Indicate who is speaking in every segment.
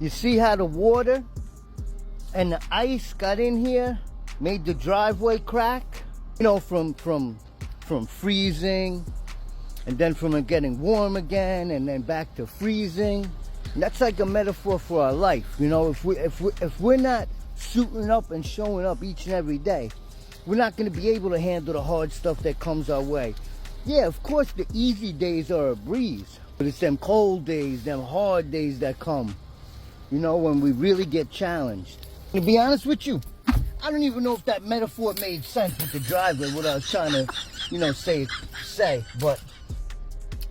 Speaker 1: You see how the water and the ice got in here, made the driveway crack? You know, from freezing, and then from it getting warm again, and then back to freezing. And that's like a metaphor for our life. You know, if we're not suiting up and showing up each and every day, we're not going to be able to handle the hard stuff that comes our way. Yeah, of course, the easy days are a breeze, but it's them cold days, them hard days that come, you know, when we really get challenged. To be honest with you, I don't even know if that metaphor made sense with the driveway, what I was trying to, you know, say, but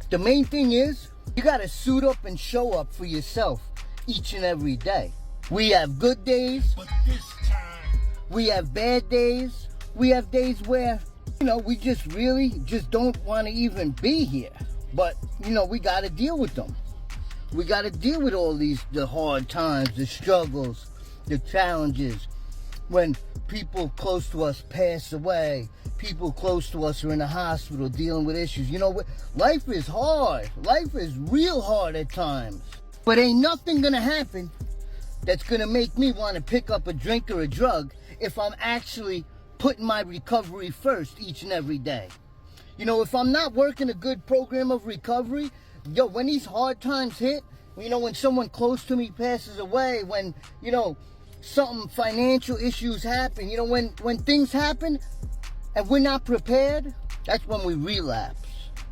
Speaker 1: the main thing is, you got to suit up and show up for yourself each and every day. We have good days, but this time we have bad days. We have days where, you know, we just really just don't want to even be here. But, you know, we got to deal with them. We got to deal with all the hard times, the struggles, the challenges. When people close to us pass away, people close to us are in the hospital dealing with issues. You know, life is hard. Life is real hard at times. But ain't nothing going to happen that's going to make me want to pick up a drink or a drug if I'm actually putting my recovery first each and every day. You know, if I'm not working a good program of recovery, yo, when these hard times hit, you know, when someone close to me passes away, when, you know, something, financial issues happen, you know, when things happen and we're not prepared, that's when we relapse.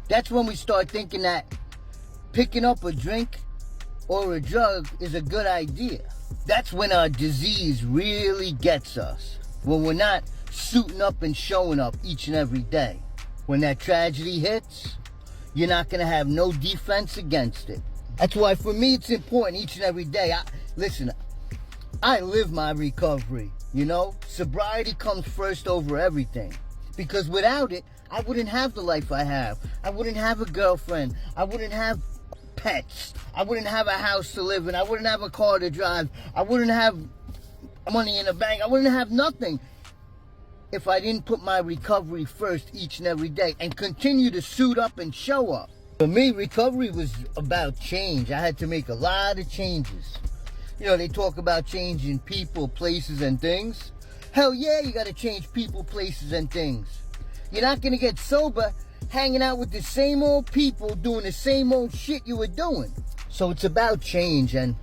Speaker 1: That's when we start thinking that picking up a drink or a drug is a good idea. That's when our disease really gets us. When we're not suiting up and showing up each and every day. When that tragedy hits, you're not going to have no defense against it. That's why for me it's important each and every day. Listen, I live my recovery, you know? Sobriety comes first over everything. Because without it, I wouldn't have the life I have. I wouldn't have a girlfriend. I wouldn't have pets. I wouldn't have a house to live in. I wouldn't have a car to drive. I wouldn't have money in the bank. I wouldn't have nothing if I didn't put my recovery first each and every day and continue to suit up and show up. For me, recovery was about change. I had to make a lot of changes. You know, they talk about changing people, places, and things. Hell yeah, you got to change people, places, and things. You're not going to get sober hanging out with the same old people doing the same old shit you were doing. So it's about change and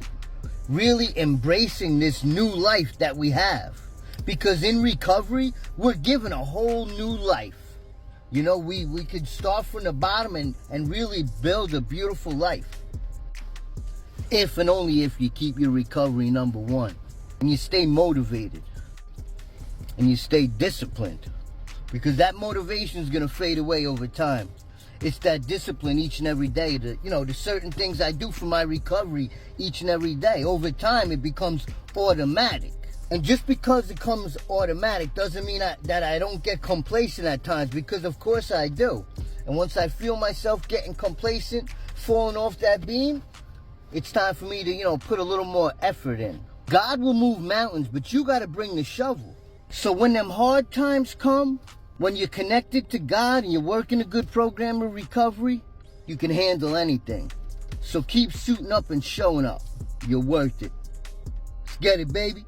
Speaker 1: really embracing this new life that we have. Because in recovery, we're given a whole new life. You know, we could start from the bottom and really build a beautiful life. If and only if you keep your recovery number one. And you stay motivated. And you stay disciplined. Because that motivation is going to fade away over time. It's that discipline each and every day. The certain things I do for my recovery each and every day. Over time, it becomes automatic. And just because it comes automatic doesn't mean that I don't get complacent at times, because of course I do. And once I feel myself getting complacent, falling off that beam, it's time for me to, put a little more effort in. God will move mountains, but you got to bring the shovel. So when them hard times come, when you're connected to God and you're working a good program of recovery, you can handle anything. So keep suiting up and showing up. You're worth it. Let's get it, baby.